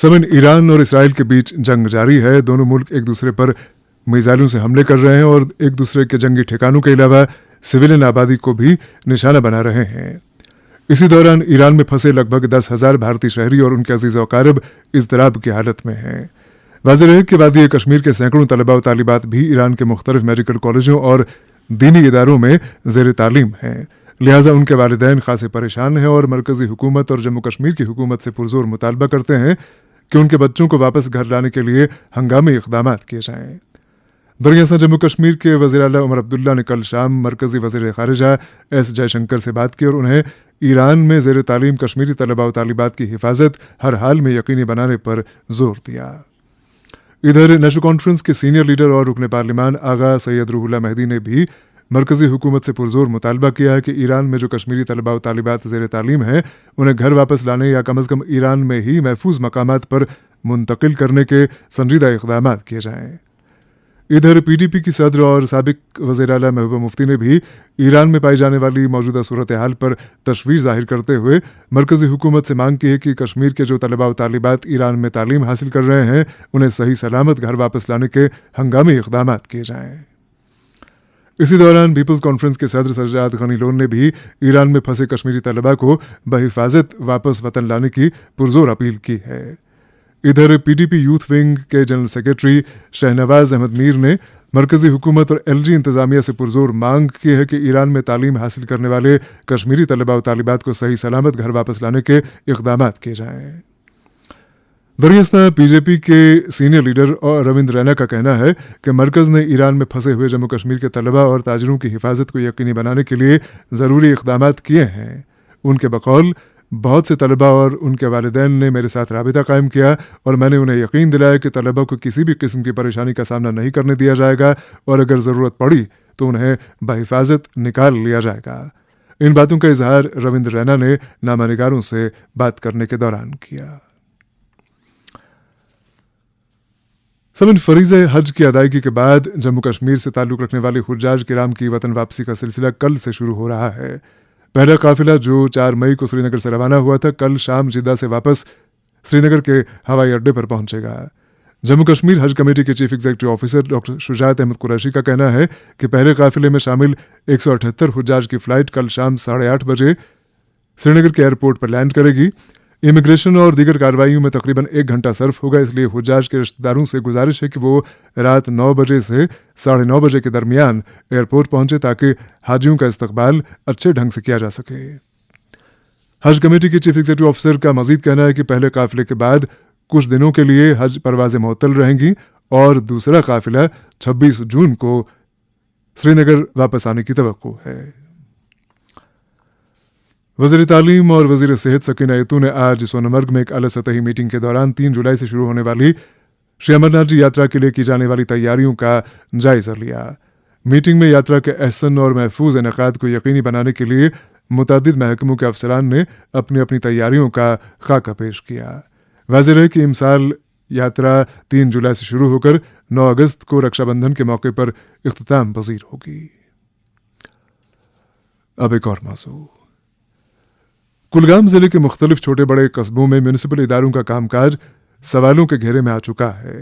समन Iran और Israel के बीच जंग जारी है। दोनों मुल्क एक दूसरे पर मिसाइलों से हमले कर रहे हैं और एक दूसरे के जंगी ठिकानों के अलावा सिविलियन आबादी को भी निशाना बना रहे हैं। इसी दौरान ईरान में फंसे लगभग 10,000 भारतीय शहरी और उनके अजीज़ व अकारिब इज़्तिराब की हालत में हैं। वाज़ेह है कि वादी कश्मीर के सैकड़ों तलबा व तालिबात भी ईरान के मुख्तलिफ मेडिकल कॉलेजों और दीनी इदारों में ज़ेर तालीम हैं, लिहाजा उनके वालिदैन खासे परेशान हैं और मरकज़ी हुकूमत और जम्मू कश्मीर की हुकूमत से पुरजोर मुतालबा करते हैं कि उनके बच्चों को वापस घर लाने के लिए हंगामी इक़दामात किए जाएँ। दरअसल जम्मू कश्मीर के वज़ीर आला उमर अब्दुल्ला ने कल शाम मरकज़ी वज़ीर ख़ारिजा एस जयशंकर से बात की और उन्हें ईरान में ज़ेर तालीम कश्मीरी तलबा व तालिबात की हिफाजत हर हाल में यकीनी बनाने पर जोर दिया। इधर नेशनल कॉन्फ्रेंस के सीनियर लीडर और रुकन पार्लिमान आगा सैयद रूहुल्लाह मेहदी ने भी मरकज़ी हुकूमत से पुरजोर मुतालबा किया है कि ईरान में जो कश्मीरी तलबा व तालिबात ज़ेर तालीम हैं उन्हें घर वापस लाने या कम अज़ कम ईरान में ही महफूज मकामात पर मुंतकिल करने के संजीदा इक़दामात किए जाएँ। इधर PDP की सदर और साबिक वज़ीर आला महबूबा मुफ्ती ने भी ईरान में पाई जाने वाली मौजूदा सूरत हाल पर तशवीश जाहिर करते हुए मरकज़ी हुकूमत से मांग की है कि कश्मीर के जो तलबा व तालिबात ईरान में तालीम हासिल कर रहे हैं उन्हें सही सलामत घर वापस लाने के हंगामी इक़दामात किए जाएँ। इसी दौरान पीपल्स कॉन्फ्रेंस के सदर सज्जाद गनी लोन ने भी ईरान में फंसे कश्मीरी तलबा को बहिफाजत वापस वतन लाने की पुरजोर अपील की है। इधर PDP यूथ विंग के जनरल सेक्रेटरी शहनवाज अहमद मीर ने मरकज़ी हुकूमत और LG इंतज़ामिया से पुरजोर मांग की है कि ईरान में तालीम हासिल करने वाले कश्मीरी तलबा व तालिबात को सही सलामत घर वापस लाने के इक़दामात किए जाएँ। दरअसल PJP के सीनियर लीडर और रविंद्र रैना का कहना है कि मरकज़ ने ईरान में फंसे हुए जम्मू कश्मीर के तलबा और ताजरों की हिफाजत को यकीनी बनाने के लिए ज़रूरी इक़दामात किए हैं। उनके बकौल बहुत से तलबा और उनके वालिदैन ने मेरे साथ राबिता कायम किया और मैंने उन्हें यकीन दिलाया कि तलबा को किसी भी किस्म की परेशानी का सामना नहीं करने दिया जाएगा और अगर ज़रूरत पड़ी तो उन्हें बहिफाजत निकाल लिया जाएगा। इन बातों का इजहार रविंद्र रैना ने नामानिगारों से बात करने के दौरान किया। समन फरीज़ हज की अदायगी के बाद जम्मू कश्मीर से ताल्लुक़ रखने वाले हुज्जाज किराम की वतन वापसी का सिलसिला कल से शुरू हो रहा है। पहला काफिला जो 4 मई को श्रीनगर से रवाना हुआ था कल शाम जिद्दा से वापस श्रीनगर के हवाई अड्डे पर पहुंचेगा। जम्मू कश्मीर हज कमेटी के chief executive officer doctor Shujaat Ahmad Qureshi का कहना है कि पहले काफिले में शामिल 178 हुज्जाज की फ़्लाइट कल शाम 8:30 बजे श्रीनगर के एयरपोर्ट पर लैंड करेगी। इमिग्रेशन और दीगर कार्रवाइयों में तकरीबन 1 घंटा सर्फ होगा, इसलिए हुज्जाज के रिश्तेदारों से गुजारिश है कि वो रात 9 बजे से 9:30 बजे के दरमियान एयरपोर्ट पहुंचे ताकि हाजियों का इस्तकबाल अच्छे ढंग से किया जा सके। हज कमेटी के चीफ एग्जीक्यूटिव ऑफिसर का मजीद कहना है कि पहले काफिले के बाद कुछ दिनों के लिए हज परवाज़ें मुअत्तल रहेंगी और दूसरा काफिला 26 जून को श्रीनगर वापस आने की तवक्को है। वज़ीर तालीम और वज़ीर सेहत सकीना यतू ने आज सोनमर्ग में एक आला सतही मीटिंग के दौरान 3 जुलाई से शुरू होने वाली श्री अमरनाथ जी यात्रा के लिए की जाने वाली तैयारियों का जायजा लिया। मीटिंग में यात्रा के अहसन और महफूज इनेकाद को यकीनी बनाने के लिए मुतअद्दिद महकमों के अफसरान ने अपनी अपनी तैयारियों का खाका पेश किया। वाज़ेह है कि इमसाल यात्रा 3 जुलाई से शुरू होकर 9 अगस्त को रक्षाबंधन के मौके पर इख्तिताम पजीर होगी। अब एक और मौजू। कुलगाम जिले के मुख्तलिफ छोटे बड़े कस्बों में म्यूनिसिपल इदारों का कामकाज सवालों के घेरे में आ चुका है।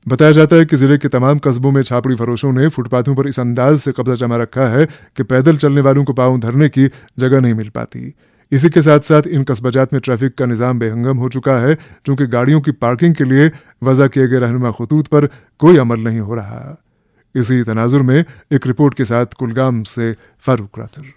बताया जाता है कि जिले के तमाम कस्बों में छापड़ी फरोशों ने फुटपाथों पर इस अंदाज से कब्जा जमा रखा है कि पैदल चलने वालों को पांव धरने की जगह नहीं मिल पाती। इसी के साथ साथ इन कस्बाजात में ट्रैफिक का निज़ाम बेहंगम हो चुका है, चूँकि गाड़ियों की पार्किंग के लिए वज़ा किए गए रहनुमा खतूत पर कोई अमल नहीं हो रहा। इसी तनाजुर में एक रिपोर्ट के साथ कुलगाम से फारूक रातर।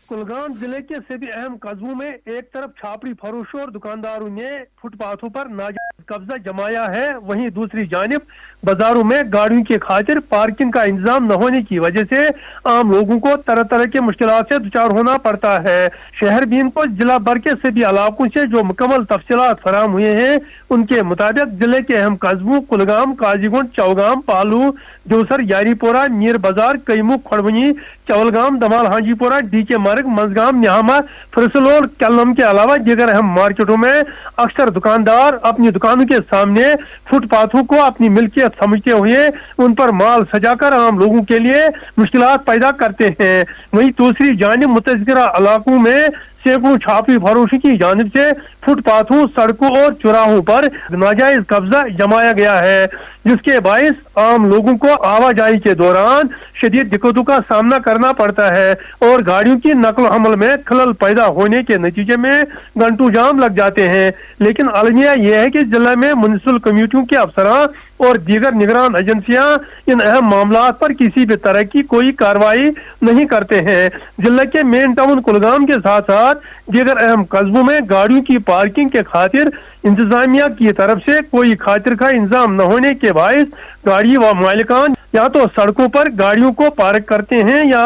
कुलगाम जिले के सभी अहम कस्बों में एक तरफ छापड़ी फरोशों और दुकानदारों ने फुटपाथों पर नाजायज कब्जा जमाया है, वहीं दूसरी जानिब बाजारों में गाड़ियों की खातिर पार्किंग का इंतजाम न होने की वजह से आम लोगों को तरह तरह के मुश्किलात से दुचार होना पड़ता है। शहर बीन को जिला भर के सभी इलाकों से जो मुकम्मल तफसीलात फराम हुए हैं उनके मुताबिक जिले के अहम कस्बों कुलगाम, काजीगुंड, चौगाम, पालू, जोसर, यारीपोरा, मीर बाजार, कैमू, खड़वनी, चवलगाम, दमाल, हाजीपुरा, डीके मार्ग, मंजगाम, न्यामा, फरसलोर, कलम के अलावा दीगर अहम मार्केटों में अक्सर दुकानदार अपनी दुकानों के सामने फुटपाथों को अपनी मिल्कियत समझते हुए उन पर माल सजाकर आम लोगों के लिए मुश्किलात पैदा करते हैं। वहीं दूसरी जानिब मुतज़क्किरा इलाकों में सैकड़ों छापी फरोशी की जानिब से फुटपाथों, सड़कों और चौराहों पर नाजायज कब्जा जमाया गया है, जिसके बायस आम लोगों को आवाजाही के दौरान शदीद दिक्कतों का सामना करना पड़ता है और गाड़ियों की नकल हमल में खलल पैदा होने के नतीजे में घंटों जाम लग जाते हैं। लेकिन अलमिया यह है कि जिला में म्युनिसिपल कमेटियों के अफसरान और दीगर निगरान एजेंसियां इन अहम मामलात पर किसी भी तरह की कोई कार्रवाई नहीं करते हैं। जिला के मेन टाउन कुलगाम के साथ साथ दीगर अहम कस्बों में गाड़ियों की पार्किंग के खातिर इंतजामिया की तरफ से कोई खातिर का इंतजाम न होने के बायस गाड़ी व मालिकान या तो सड़कों पर गाड़ियों को पार्क करते हैं या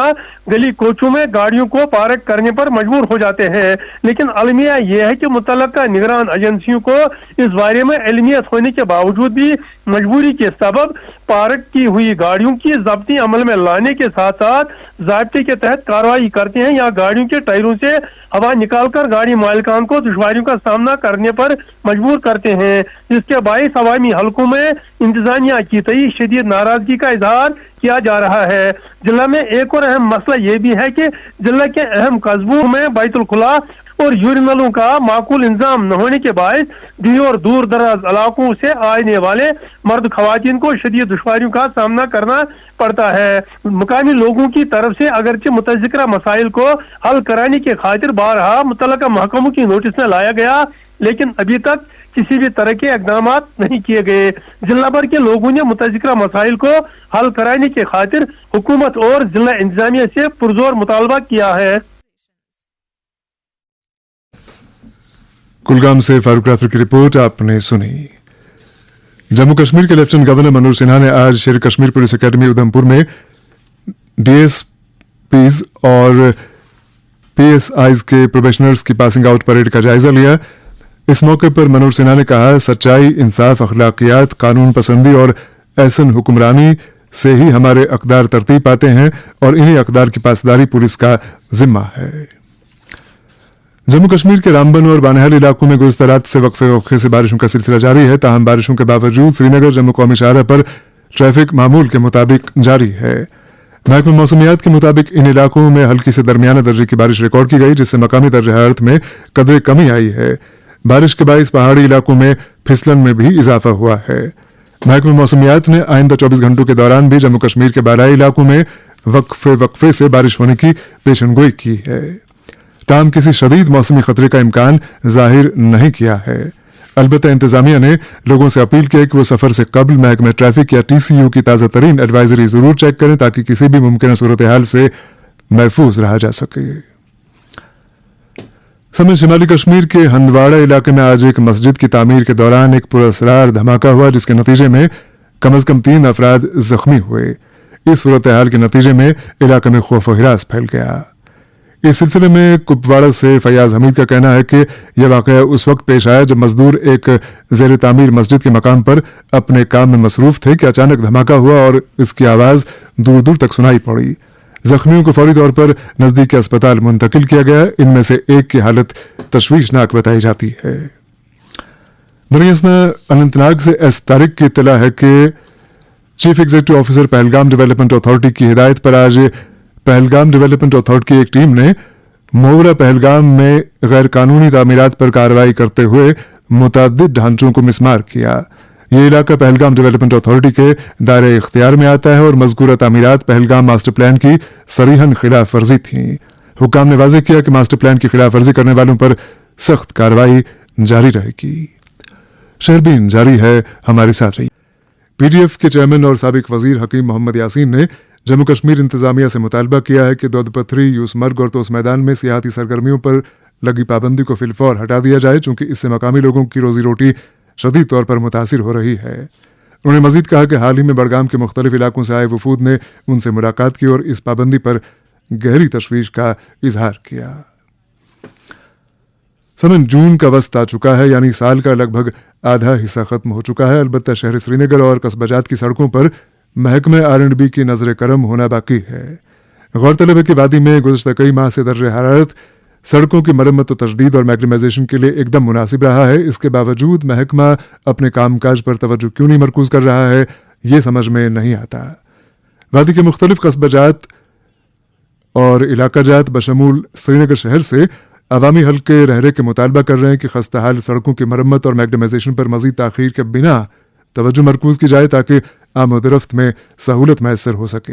गली कोचों में गाड़ियों को पार्क करने पर मजबूर हो जाते हैं। लेकिन अलमिया यह है कि मुतल्लका निगरान एजेंसियों को इस बारे में इल्मियत होने के बावजूद भी मजबूरी के सबब पार्क की हुई गाड़ियों की जब्ती अमल में लाने के साथ साथ ज़ाब्ते के तहत कार्रवाई करते हैं या गाड़ियों के टायरों से हवा निकालकर गाड़ी मालिकान को दुश्वारियों का सामना करने पर मजबूर करते हैं, जिसके बायस अवामी हलकों में इंतजामिया की तई शदीद नाराजगी का इजहार किया जा रहा है। जिला में एक और अहम मसला ये भी है कि जिला के अहम कस्बों में बैतुल खुला और यूरिनलों का माकूल इंतजाम न होने के बायस दी और दूर दराज इलाकों से आने वाले मर्द खवातीन को शदीद दुश्वारियों का सामना करना पड़ता है। मुकामी लोगों की तरफ से अगरचे मुतज़िक्रा मसाइल को हल कराने के खातिर बारहा मुतल्लका महकमों की नोटिस में लाया गया, लेकिन अभी तक किसी भी तरह के इकदाम नहीं किए गए। जिला भर के लोगों ने मुतज़िक्रा मसाइल को हल कराने के खातिर हुकूमत और जिला इंतजामिया से पुरजोर मुतालबा किया है। कुलगाम से फारूक राथर की रिपोर्ट आपने सुनी। जम्मू कश्मीर के लेफ्टिनेंट गवर्नर मनोज सिन्हा ने आज शेर कश्मीर पुलिस एकेडमी उधमपुर में डीएसपीज और पीएसआईज के प्रोबेशनर्स की पासिंग आउट परेड का जायजा लिया। इस मौके पर मनोज सिन्हा ने कहा, सच्चाई, इंसाफ, अखलाकियात, कानून पसंदी और ऐसन हुक्मरानी से ही हमारे अकदार तरतीब पाते हैं और इन्हीं अकदार की पासदारी पुलिस का जिम्मा है। जम्मू कश्मीर के रामबन और बानहाल इलाकों में गुज़िश्ता रात से वक्फे से बारिशों का सिलसिला जारी है। ताहम बारिशों के बावजूद श्रीनगर जम्मू कौमी शाहराह पर ट्रैफिक मामूल के मुताबिक जारी है। महकमा मौसमियात के मुताबिक इन इलाकों में हल्की से दरमियाना दर्जे की बारिश रिकॉर्ड की गई, जिससे मकामी दर्जे हरारत में कदरे कमी आई है। बारिश के बायस पहाड़ी इलाकों में फिसलन में भी इजाफा हुआ है। महकमा मौसमियात ने आइंदा 24 घंटों के दौरान भी जम्मू कश्मीर के बालाई इलाकों में वक्फे से बारिश होने की पेशनगोई की है। ताहम किसी शदीद मौसमी खतरे का इम्कान जाहिर नहीं किया है। अलबत्ता इंतजामिया ने लोगों से अपील की है कि वो सफर से कबल महकमा ट्रैफिक या टीसीयू की ताज़ा तरीन एडवाइजरी जरूर चेक करें ताकि किसी भी मुमकिन सूरत हाल से महफूज रहा जा सके। समेत शिमाली कश्मीर के हंदवाड़ा इलाके में आज एक मस्जिद की तामीर के दौरान एक पुरअसरार धमाका हुआ, जिसके नतीजे में कम अज कम 3 अफराद जख्मी हुए। इस सूरत हाल के नतीजे में इलाके में खौफ व हिरास फैल गया। इस सिलसिले में कुपवाड़ा से फयाज हमीद का कहना है कि यह वाकया उस वक्त पेश आया जब मजदूर एक जेर तामीर मस्जिद के मकाम पर अपने काम में मसरूफ थे कि अचानक धमाका हुआ और इसकी आवाज दूर दूर तक सुनाई पड़ी। जख्मियों को फौरी तौर पर नजदीकी अस्पताल मुंतकिल किया गया। इनमें से एक की हालत तशवीशनाक बताई जाती है। अनंतनाग से एस तारिक की इत्तला है कि chief executive officer Pahalgam development authority की हिदायत पर आज पहलगाम डेवलपमेंट अथॉरिटी की एक टीम ने मोवरा पहलगाम में गैर कानूनी तामीरात पर कार्रवाई करते हुए मुतअद्दिद ढांचों को मिसमार किया। ये इलाका पहलगाम डेवलपमेंट अथॉरिटी के दायरे इख्तियार में आता है और मज़कूरा तामीरात पहलगाम मास्टर प्लान की सरीहन खिलाफ वर्जी थी। हुक्काम ने वाज़ेह किया कि मास्टर प्लान की खिलाफ वर्जी करने वालों पर सख्त कार्रवाई जारी रहेगी। शहरबीन जारी है, हमारे साथ रही। पीडीएफ के चेयरमैन और साबिक वजीर हकीम मोहम्मद यासीन ने जम्मू कश्मीर इंतजामिया से मुतालबा किया है कि दौदपथरी, यूसमर्ग और तोस मैदान में सियाहती सरगर्मियों पर लगी पाबंदी को फिलफौर हटा दिया जाए, चूंकि इससे मकामी लोगों की रोजी रोटी शदीद तौर पर मुतासिर हो रही है। उन्होंने मजीद कहा कि हाल ही में बड़गाम के मुख्तलिफ इलाकों से आए वफूद ने उनसे मुलाकात की और इस पाबंदी पर गहरी तशवीश का इजहार किया। समन जून का वस्त आ चुका है, यानी साल का लगभग आधा हिस्सा खत्म हो चुका है। अलबत्ता शहर श्रीनगर और कस्बाजात की सड़कों पर महकमे R&B की नजर करम होना बाकी है। गौरतलब है कि वादी में गुज़श्ता कई माह से दर्जे हरारत सड़कों की मरम्मत व तजदीद और मैग्नीमाइजेशन के लिए एकदम मुनासिब रहा है। इसके बावजूद महकमा अपने कामकाज पर तवज्जो क्यों नहीं मरकूज कर रहा है, ये समझ में नहीं आता। वादी के मुख्तलिफ कस्बाजात और इलाका जात बशमूल श्रीनगर शहर से عوامی حلقے رہرے کے مطالبہ کر رہے ہیں کہ خستہ حال سڑکوں کی مرمت اور میگڈمائزیشن پر مزید تاخیر کے بنا توجہ مرکوز کی جائے تاکہ آمد و رفت میں سہولت میسر ہو سکے۔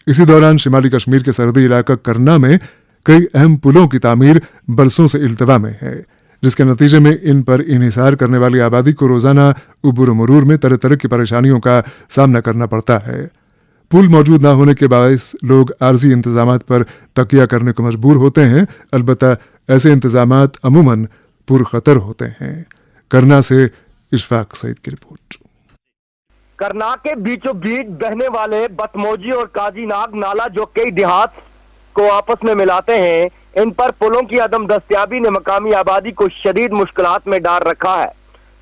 اسی دوران شمالی کشمیر کے سرحدی علاقہ کرنا میں کئی اہم پلوں کی تعمیر برسوں سے التوا میں ہے، جس کے نتیجے میں ان پر انحصار کرنے والی آبادی کو روزانہ عبور و مرور میں طرح طرح کی پریشانیوں کا سامنا کرنا پڑتا ہے۔ پل موجود نہ ہونے کے باعث لوگ عارضی انتظامات پر تکیہ کرنے کو مجبور ہوتے ہیں، البتہ ایسے انتظامات عموماً پرخطر ہوتے ہیں۔ کرنا سے اشفاق سعید کی رپورٹ۔ کرنا کے بیچوں بیچ بہنے والے بتموجی اور قاضی ناگ نالا جو کئی دیہات کو آپس میں ملاتے ہیں، ان پر پلوں کی عدم دستیابی نے مقامی آبادی کو شدید مشکلات میں ڈال رکھا ہے۔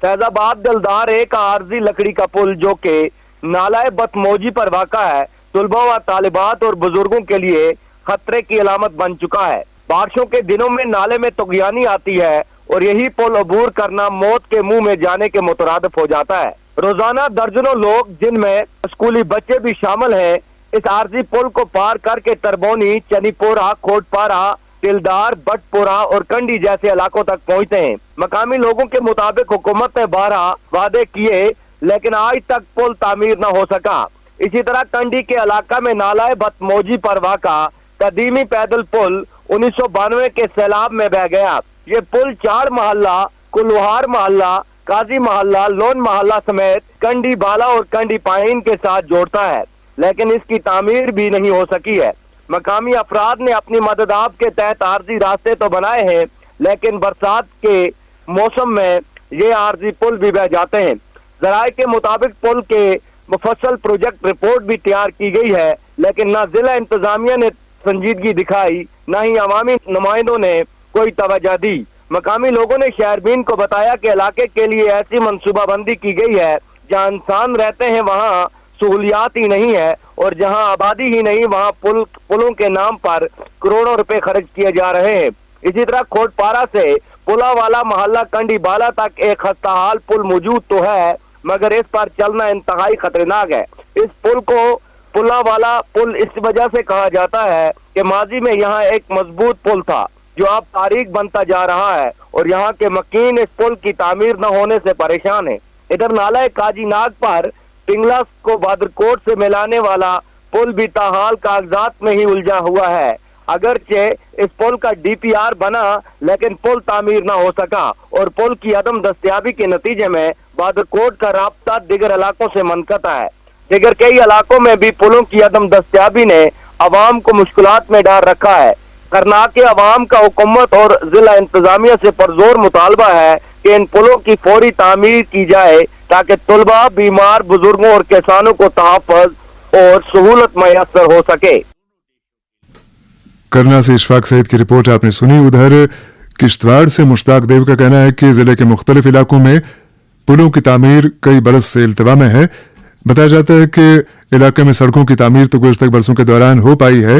فیض آباد دلدار ایک عارضی لکڑی کا پل جو کہ نالہ بتموجی پر واقع ہے، طلباء و طالبات اور بزرگوں کے لیے خطرے کی علامت بن چکا ہے۔ بارشوں کے دنوں میں نالے میں طغیانی آتی ہے اور یہی پل عبور کرنا موت کے منہ میں جانے کے مترادف ہو جاتا ہے۔ روزانہ درجنوں لوگ، جن میں اسکولی بچے بھی شامل ہیں، اس عارضی پل کو پار کر کے تربونی، چنی پورہ، کھوٹ پارہ، تلدار، بٹ پورہ اور کنڈی جیسے علاقوں تک پہنچتے ہیں۔ مقامی لوگوں کے مطابق حکومت نے 12 وعدے کیے لیکن آج تک پل تعمیر نہ ہو سکا۔ اسی طرح کنڈی کے علاقہ میں نالہ بتموجی پر واقع قدیمی پیدل پل 1992 کے سیلاب میں بہہ گیا۔ یہ پل 4 محلہ، کلوہار محلہ، قاضی محلہ، لون محلہ سمیت کنڈی بالا اور کنڈی پائن کے ساتھ جوڑتا ہے، لیکن اس کی تعمیر بھی نہیں ہو سکی ہے۔ مقامی افراد نے اپنی مددآب کے تحت عارضی راستے تو بنائے ہیں، لیکن برسات کے موسم میں یہ عارضی پل بھی بہہ جاتے ہیں۔ ذرائع کے مطابق پل کے مفصل پروجیکٹ رپورٹ بھی تیار کی گئی ہے، لیکن نہ ضلع انتظامیہ نے سنجیدگی دکھائی، نہ ہی عوامی نمائندوں نے کوئی توجہ دی۔ مقامی لوگوں نے شہربین کو بتایا کہ علاقے کے لیے ایسی منصوبہ بندی کی گئی ہے جہاں انسان رہتے ہیں وہاں سہولیات ہی نہیں ہے، اور جہاں آبادی ہی نہیں وہاں پلوں کے نام پر کروڑوں روپے خرچ کیے جا رہے ہیں۔ اسی طرح کھوٹ پارہ سے پلا والا محلہ کنڈی بالا تک ایک خستہ حال پل موجود تو ہے، مگر اس پر چلنا انتہائی خطرناک ہے۔ اس پل کو پلا والا پل اس وجہ سے کہا جاتا ہے کہ ماضی میں یہاں ایک مضبوط پل تھا جو اب تاریک بنتا جا رہا ہے، اور یہاں کے مکین اس پل کی تعمیر نہ ہونے سے پریشان ہیں۔ ادھر نالہ قاضی ناگ پر پنگلا کو بادرکوٹ سے ملانے والا پل بھی تاحال کاغذات میں ہی الجھا ہوا ہے۔ اگرچہ اس پل کا ڈی پی آر بنا لیکن پل تعمیر نہ ہو سکا، اور پل کی عدم دستیابی کے نتیجے میں بادرکوٹ کا رابطہ دیگر علاقوں سے منقطع ہے۔ دیگر کئی علاقوں میں بھی پلوں کی عدم دستیابی نے عوام کو مشکلات میں ڈال رکھا ہے۔ کرنا کے عوام کا حکومت اور ضلع انتظامیہ سے پرزور مطالبہ ہے کہ ان پلوں کی فوری تعمیر کی جائے تاکہ طلباء، بیمار، بزرگوں اور کسانوں کو تحفظ اور سہولت میسر ہو سکے۔ کرنا سے اشفاق سعید کی رپورٹ آپ نے سنی۔ ادھر کشتواڑ سے مشتاق دیو کا کہنا ہے کہ ضلع کے مختلف علاقوں میں پلوں کی تعمیر کئی برس سے التوا میں ہے۔ بتایا جاتا ہے کہ علاقے میں سڑکوں کی تعمیر تو گزشتہ برسوں کے دوران ہو پائی ہے،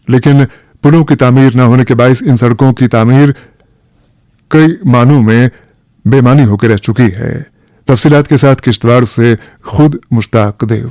لیکن پلوں کی تعمیر نہ ہونے کے باعث ان سڑکوں کی تعمیر کئی معنوں میں بے معنی ہو کے رہ چکی ہے۔ تفصیلات کے ساتھ کشتواڑ سے خود مشتاق دیو۔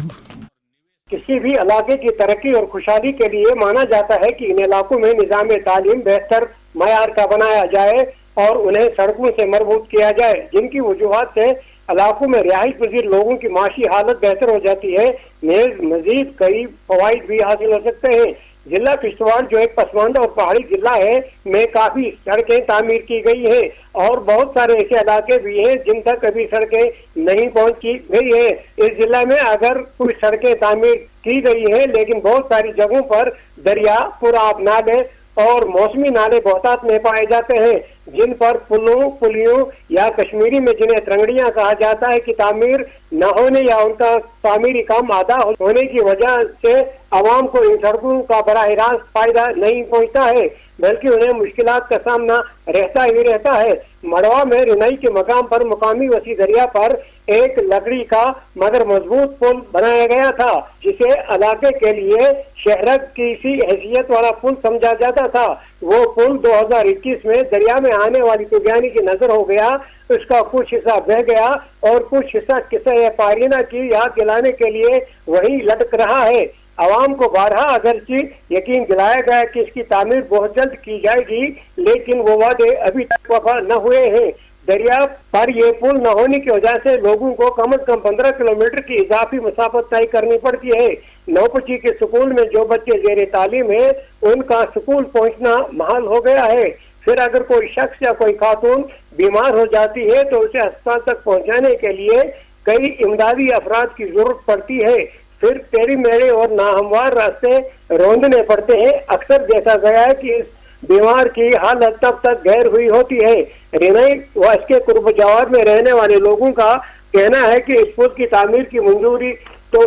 کسی بھی علاقے کی ترقی اور خوشحالی کے لیے مانا جاتا ہے کہ ان علاقوں میں نظام تعلیم بہتر معیار کا بنایا جائے اور انہیں سڑکوں سے مربوط کیا جائے، جن کی وجوہات سے علاقوں میں رہائش پذیر لوگوں کی معاشی حالت بہتر ہو جاتی ہے۔ نیز مزید کئی فوائد بھی حاصل ہو سکتے ہیں۔ ضلع کشتواڑ جو ایک پسماندہ اور پہاڑی ضلع ہے میں کافی سڑکیں تعمیر کی گئی ہیں، اور بہت سارے ایسے علاقے بھی ہیں جن تک ابھی سڑکیں نہیں پہنچ گئی ہیں۔ اس ضلع میں اگر کچھ سڑکیں تعمیر کی گئی ہیں، لیکن بہت ساری جگہوں پر دریا، پرآب نالے اور موسمی نالے بہتات میں پائے جاتے ہیں، جن پر پلوں، پلیوں یا کشمیری میں جنہیں ترنگڑیاں کہا جاتا ہے کی تعمیر نہ ہونے یا ان کا تعمیری کام آدھا ہونے کی وجہ سے عوام کو ان سڑکوں کا براہ راست فائدہ نہیں پہنچتا ہے، بلکہ انہیں مشکلات کا سامنا رہتا ہی رہتا ہے۔ مڑوا میں رنائی کے مقام پر مقامی وسیع دریا پر ایک لکڑی کا مگر مضبوط پل بنایا گیا تھا، جسے علاقے کے لیے شہرک کی سی حیثیت والا پل سمجھا جاتا تھا۔ وہ پل 2021 میں دریا میں آنے والی طغیانی کی نظر ہو گیا، اس کا کچھ حصہ بہ گیا اور کچھ حصہ قصہ پارینہ کی یاد دلانے کے لیے وہی لٹک رہا ہے۔ عوام کو بارہا اگرچہ یقین دلایا گیا کہ اس کی تعمیر بہت جلد کی جائے گی، لیکن وہ وعدے ابھی تک وفا نہ ہوئے ہیں۔ دریا پر یہ پل نہ ہونے کی وجہ سے لوگوں کو کم از کم 15 کلومیٹر کی اضافی مسافت طے کرنی پڑتی ہے۔ نوپچی کے سکول میں جو بچے زیر تعلیم ہیں ان کا سکول پہنچنا محال ہو گیا ہے۔ پھر اگر کوئی شخص یا کوئی خاتون بیمار ہو جاتی ہے تو اسے اسپتال تک پہنچانے کے لیے کئی امدادی افراد کی ضرورت پڑتی ہے۔ پھر ٹیڑھی میڑے اور ناہموار راستے روندنے پڑتے ہیں۔ اکثر دیکھا گیا ہے کہ اس بیمار کی حالت تب تک گہر ہوئی ہوتی ہے۔ رینائی و اس کے قرب جوار میں رہنے والے لوگوں کا کہنا ہے کہ اس پل کی تعمیر کی منظوری تو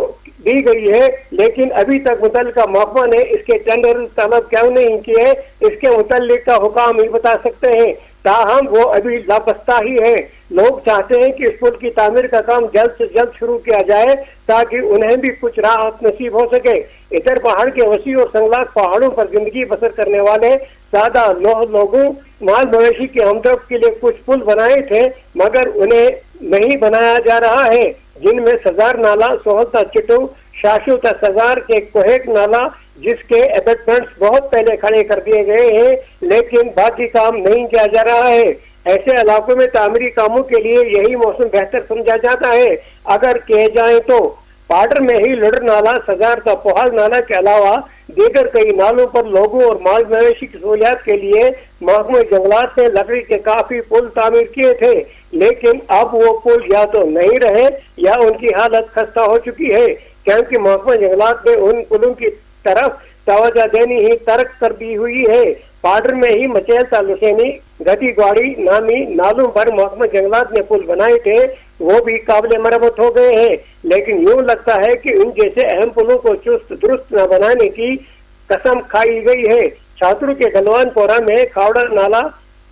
دی گئی ہے، لیکن ابھی تک متعلقہ محکمہ نے اس کے ٹینڈر طلب کیوں نہیں کیے، اس کے متعلق کا حکام ہی بتا سکتے ہیں۔ تاہم وہ ابھی لاپتہ ہی ہے۔ لوگ چاہتے ہیں کہ اس پل کی تعمیر کا کام جلد سے جلد شروع کیا جائے تاکہ انہیں بھی کچھ راحت نصیب ہو سکے۔ ادھر پہاڑ کے وسیع اور سنگلاخ پہاڑوں پر زندگی بسر کرنے والے سادہ لوگوں مال مویشی کے ہمدرد کے لیے کچھ پل بنائے تھے، مگر انہیں نہیں بنایا جا رہا ہے، جن میں سزار نالا، سہولتا چٹو، شاشو تا سزار کے کوہیک نالا جس کے ایبٹمنٹس بہت پہلے کھڑے کر دیے گئے ہیں، لیکن باقی کام نہیں کیا جا رہا ہے۔ ایسے علاقوں میں تعمیری کاموں کے لیے یہی موسم بہتر سمجھا جاتا ہے۔ اگر کہے جائیں تو پاڈر میں ہی لڈر نالا، سزار تا پوہال نالا کے علاوہ دیگر کئی نالوں پر لوگوں اور مال مویشی کی سہولیات کے لیے محکمہ جنگلات نے لکڑی کے کافی پل تعمیر کیے تھے، لیکن اب وہ پل یا تو نہیں رہے یا ان کی حالت خستہ ہو چکی ہے، کیونکہ محکمہ جنگلات نے ان پلوں کی طرف توجہ دینی ہی ترک کر دی ہوئی ہے۔ پاڈر میں ہی مچیل تا لسینی، گٹی گواڑی نامی نالوں پر محکمہ جنگلات نے پل بنائے تھے، وہ بھی قابل مرمت ہو گئے ہیں، لیکن یوں لگتا ہے کہ ان جیسے اہم پلوں کو چست درست نہ بنانے کی قسم کھائی گئی ہے۔ چھاترو کے گلوان پورا میں کھاوڑا نالا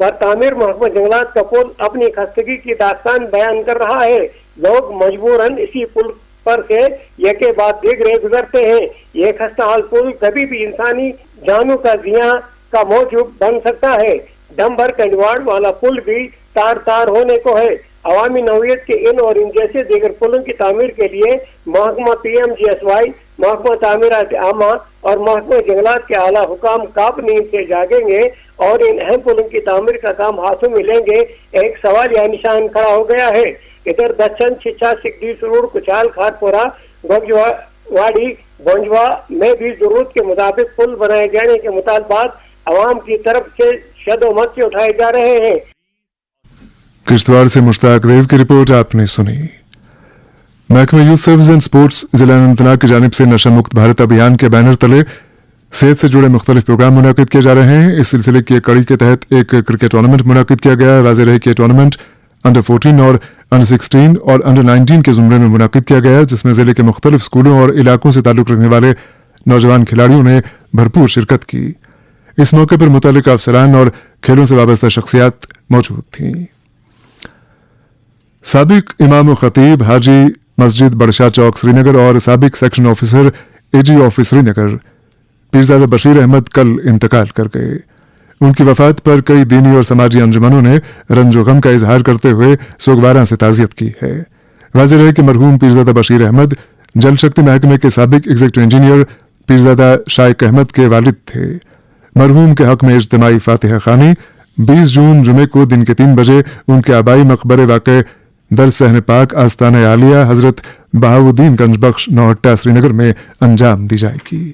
پر تعمیر محکمہ جنگلات کا پل اپنی خستگی کی داستان بیان کر رہا ہے۔ لوگ مجبوراً اسی پل پر سے یکے بعد دیگرے گزرتے ہیں۔ یہ خستہ حال پل کبھی بھی انسانی جانوں کا زیاں کا موجب بن سکتا ہے۔ ڈمبر کنڈواڑ والا پل بھی تار تار ہونے کو ہے۔ عوامی نوعیت کے ان اور ان جیسے دیگر پلوں کی تعمیر کے لیے محکمہ PMGSY، محکمہ تعمیرات عامہ اور محکمہ جنگلات کے اعلیٰ حکام کاپ نیند سے جاگیں گے اور ان اہم پلوں کی تعمیر کا کام ہاتھوں میں لیں گے۔ ایک سوال یا نشان کھڑا ہو گیا ہے۔ ادھر دچن، چھچا، سکڈی، سروڑ، کچال، کھارپورا، گوجواڑی، بونجوا میں بھی ضرورت کے مطابق پل بنائے جانے کے مطالبات عوام کی طرف سے شد و مت سے اٹھائے جا رہے ہیں۔ کشتواڑ سے مشتاق دیو کی رپورٹ آپ نے سنی۔ محکمہ یوتھ سروس اینڈ سپورٹس ضلع اننت ناگ کی جانب سے نشہ مکت بھارت ابھیان کے بینر تلے صحت سے جڑے مختلف پروگرام منعقد کیے جا رہے ہیں۔ اس سلسلے کی ایک کڑی کے تحت ایک کرکٹ ٹورنامنٹ منعقد کیا گیا ہے۔ واضح رہے کہ یہ ٹورنامنٹ انڈر 14 اور انڈر 16 اور انڈر 19 کے زمرے میں منعقد کیا گیا، جس میں ضلع کے مختلف اسکولوں اور علاقوں سے تعلق رکھنے والے نوجوان کھلاڑیوں نے بھرپور شرکت کی۔ اس موقع پر متعلقہ افسران اور کھیلوں سے وابستہ شخصیات موجود تھیں۔ سابق امام و خطیب حاجی مسجد بڑشاہ چوک سری نگر اور سابق سیکشن آفیسر AG آفس سری نگر پیرزادہ بشیر احمد کل انتقال کر گئے۔ ان کی وفات پر کئی دینی اور سماجی انجمنوں نے رنج و غم کا اظہار کرتے ہوئے سوگواراں سے تعزیت کی ہے۔ واضح رہے کہ مرحوم پیرزادہ بشیر احمد جل شکتی محکمے کے سابق ایگزیکٹو انجینئر پیرزادہ شائق احمد کے والد تھے۔ مرحوم کے حق میں اجتماعی فاتحہ خوانی 20 جون جمعے کو دن کے 3 بجے ان کے آبائی مقبرے واقع در صحن پاک آستانہ عالیہ حضرت بہاؤالدین گنج بخش نوہٹہ سری نگر میں انجام دی جائے گی۔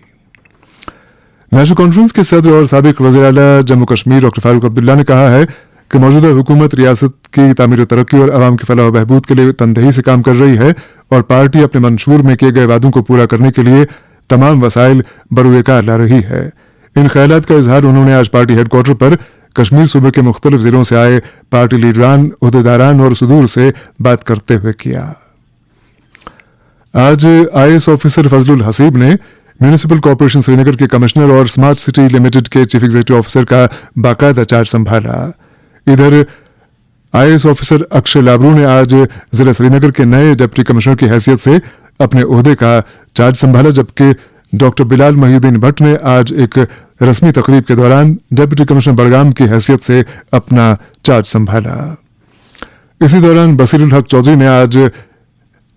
نیشنل کانفرنس کے صدر اور سابق وزیر اعلیٰ جموں کشمیر ڈاکٹر فاروق عبداللہ نے کہا ہے کہ موجودہ حکومت ریاست کی تعمیر و ترقی اور عوام کی فلاح و بہبود کے لیے تندہی سے کام کر رہی ہے اور پارٹی اپنے منشور میں کیے گئے وعدوں کو پورا کرنے کے لیے تمام وسائل بروئے کار لا رہی ہے۔ ان خیالات کا اظہار انہوں نے آج پارٹی ہیڈ کوارٹر پر کشمیر صوبے کے مختلف ضلعوں سے آئے پارٹی لیڈران، عہدیداران اور صدور سے بات کرتے ہوئے کیا۔ آج IAS آفیسر فضل الحسیب نے میونسپل کارپوریشن سری نگر کے کمشنر اور اسمارٹ سٹی لمیٹڈ کے چیف ایگزیکٹو آفیسر کا باقاعدہ چارج سنبھالا۔ ادھر IAS آفیسر اکشے لابرو نے آج ضلع سری نگر کے نئے ڈپٹی کمشنر کی حیثیت سے اپنے عہدے کا چارج سنبھالا، جبکہ ڈاکٹر بلال محی الدین بھٹ نے آج ایک رسمی تقریب کے دوران ڈپٹی کمشنر بڑگام کی حیثیت سے اپنا چارج سنبھالا۔ اسی دوران بصیر الحق چودھری نے آج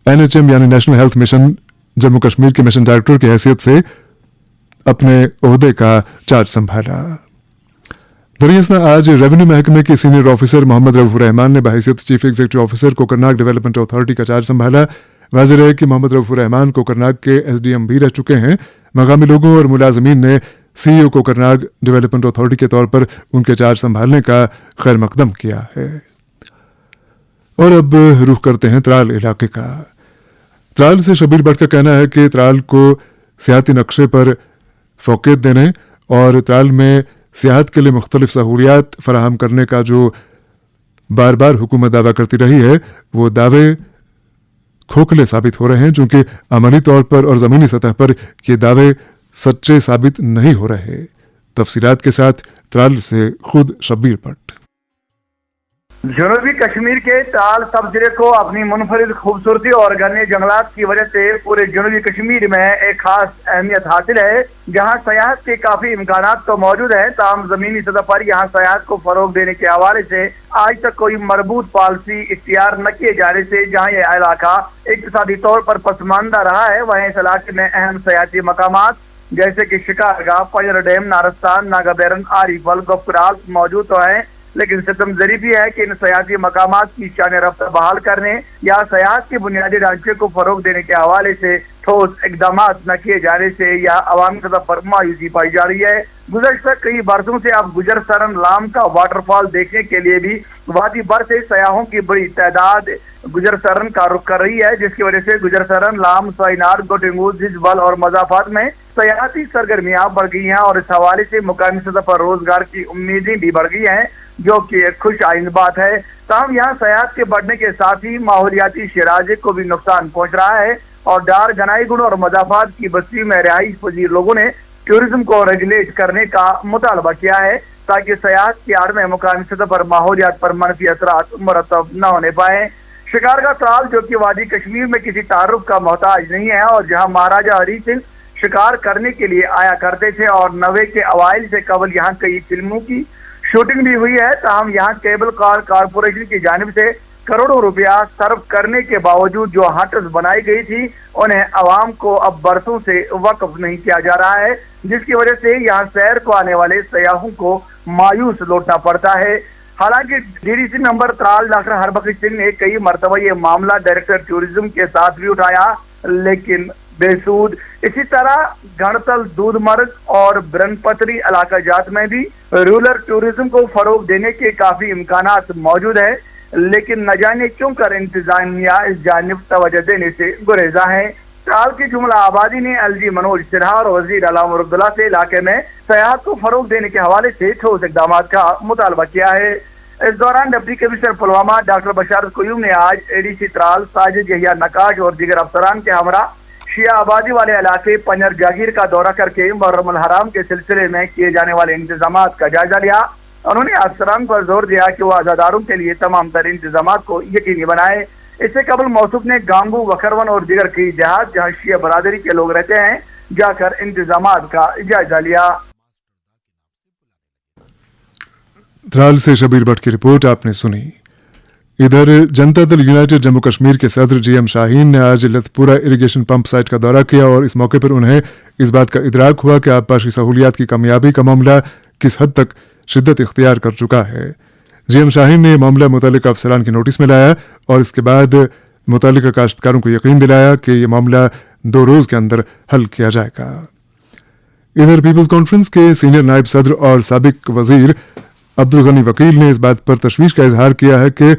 NHM یعنی national health mission Jammu Kashmir के मिशन डायरेक्टर की हैसियत से अपने ओहदे का चार्ज संभाला। दरियासना आज रेवेन्यू महकमे के सीनियर ऑफिसर मोहम्मद रऊफ रहमान ने बहैसियत chief executive officer Kokernag development authority का चार्ज संभाला। वाज़ेह है कि मोहम्मद रऊफ रहमान कोकरनाग के SDM भी रह चुके हैं। मकामी लोगों और मुलाजमीन ने CEO कोकरनाग डेवलपमेंट अथॉरिटी के तौर पर उनके चार्ज संभालने का खैर मकदम किया है। और अब रुख करते हैं त्राल इलाके का। त्राल से शबीर भट्ट का कहना है कि त्राल को सियाती नक्शे पर फोकत देने और त्राल में सियाहत के लिए मुख्तलिफ सहूलियात फराहम करने का जो बार बार हुकूमत दावा करती रही है, वो दावे खोखले साबित हो रहे हैं, चूंकि अमली तौर पर और ज़मीनी सतह पर ये दावे सच्चे साबित नहीं हो रहे। तफसीलात के साथ त्राल से खुद शबीर भट्ट। जनूबी कश्मीर के त्राल सब जिले को अपनी मुनफरिद खूबसूरती और घने जंगलात की वजह से पूरे जनूबी कश्मीर में एक खास अहमियत हासिल है, जहां सयाहत के काफी इम्कानात तो मौजूद है। ताहम जमीनी सतह पर यहां सयाहत को फरोग देने के हवाले से आज तक कोई मरबूत पॉलिसी इख्तियार न किए जाने से जहां यह इलाका इक्तिसादी तौर पर पसमानदा रहा है, वहीं इस इलाके में अहम सयाहती मकामात जैसे कि शिकारगाह, पंजर डैम, नारस्तान, नागाबेरन, आरिफल, गफराल मौजूद तो है, लेकिन सितम जरीफी है कि इन सयाहती मकामात की शान रफ्ता बहाल करने या सयाहत के बुनियादी ढांचे को फरोग देने के हवाले से ठोस इकदाम न किए जाने से या अवामी सतह पर मायूसी पाई जा रही है। गुज़श्ता कई बरसों से अब गुजर सरन लाम का वाटरफॉल देखने के लिए भी वादी भर से सयाहों की बड़ी तादाद गुजर सरन का रुख कर रही है, जिसकी वजह से गुजर सरन, लाम, सैनार, गोटिंगूज, हिजबल और मजाफात में सयाहती सरगर्मियां बढ़ गई हैं और इस हवाले से मुकामी सतह पर रोजगार की उम्मीदें भी बढ़ गई हैं, जो कि एक खुश आइंद बात है। ताहम यहाँ सयाहत के बढ़ने के साथ ही माहौलियाती शराजे को भी नुकसान पहुंच रहा है और डार, गनाई गुण और मजाफात की बस्ती में रिहाइश पजीर लोगों ने टूरिज्म को रेगुलेट करने का मुतालबा किया है, ताकि सयाहत की आड़ में मुकामी सतह पर माहौलियात पर मनफी असरात मुरतब न होने पाए। शिकारगाह त्राल, जो कि वादी कश्मीर में किसी तारुफ का मोहताज नहीं है और जहाँ महाराजा हरी सिंह शिकार करने के लिए आया करते थे और 90 के अवाइल से कबल यहाँ कई फिल्मों की शूटिंग भी हुई है, ताहम यहाँ केबल कार कारपोरेशन की जानिब से करोड़ों रुपया सर्व करने के बावजूद जो हट्स बनाई गई थी, उन्हें अवाम को अब बरसों से वक्फ नहीं किया जा रहा है, जिसकी वजह से यहाँ सैर को आने वाले सयाहों को मायूस लौटना पड़ता है। हालांकि DDC number Tral doctor Harbakhsh Singh ने कई मरतबा ये मामला डायरेक्टर टूरिज्म के साथ भी उठाया, लेकिन बेसूद। इसी तरह गणतल, दूधमर्ग और ब्रह्मपत्री इलाका जात में भी रूरल टूरिज्म को फरोग देने के काफी इम्कानात मौजूद है, लेकिन न जाने क्यों कर इंतजामिया इस जानिब तवज्जो देने से गुरेजा है। त्राल की जुमला आबादी ने LG मनोज सिन्हा और वजीर आला उमर अब्दुल्ला से इलाके में सयाहत को फरोग देने के हवाले से ठोस इकदाम का मुतालबा किया है। इस दौरान डिप्टी कमिश्नर पुलवामा डॉक्टर बशारत कुयूम ने आज ADC त्राल, साजिद यहिया नकाश और दीगर अफसरान के हमरा शिया आबादी वाले इलाके पंजर जागीर का दौरा करके मुहर्रम अल हराम के सिलसिले में किए जाने वाले इंतजामात का जायजा लिया। उन्होंने अफसरान पर जोर दिया कि वो आजादारों के लिए तमाम तर इंतजामात को यकीनी बनाए। इससे कबल मौसूफ ने गांगू, वखरवन और दीगर कई जहाज जहाँ शिया बरादरी के लोग रहते हैं जाकर इंतजामात का जायजा लिया। त्राल से शबीर भट्ट की रिपोर्ट आपने सुनी। इधर जनता दल यूनाइटेड जम्मू कश्मीर के सदर GM शाहीन ने आज लतपुरा इरिगेशन पंप साइट का दौरा किया और इस मौके पर उन्हें इस बात का इदराक हुआ कि आबपाशी सहूलियात की कामयाबी का मामला किस हद तक शिद्दत इख्तियार कर चुका है। GM शाहीन ने मामला मुतल्लिका अफसरान की नोटिस में लाया और इसके बाद मुतल्लिका काश्तकारों को यकीन दिलाया कि यह मामला 2 रोज के अंदर हल किया जाएगा। इधर पीपल्स कॉन्फ्रेंस के सीनियर नायब सदर और साबिक वजीर अब्दुल गनी वकील ने इस बात पर तशवीश का इजहार किया है कि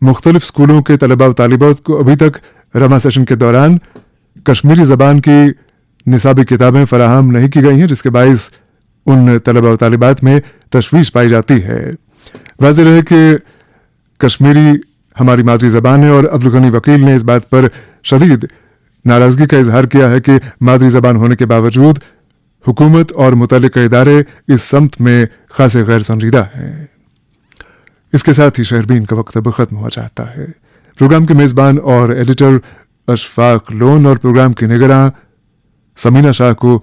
मुख्तलिफ स्कूलों के तलबा व तालिबात को अभी तक रमा सेशन के दौरान कश्मीरी ज़बान की निसाबी किताबें फराहम नहीं की गई हैं, जिसके बाइस उन तलबा व तालिबात में तशवीश पाई जाती है। वाज़ेह है कि कश्मीरी हमारी मादरी ज़बान है और अब्दुल गनी वकील ने इस बात पर शदीद नाराज़गी का इजहार किया है कि मादरी ज़बान होने के बावजूद हुकूमत और मुतल्लिका इदारे इस समत में खासे गैर संजीदा हैं। इसके साथ ही शहरबीन का वक्त अब खत्म हो जाता है। प्रोग्राम के मेज़बान और एडिटर अशफाक लोन और प्रोग्राम की निगरां समीना शाह को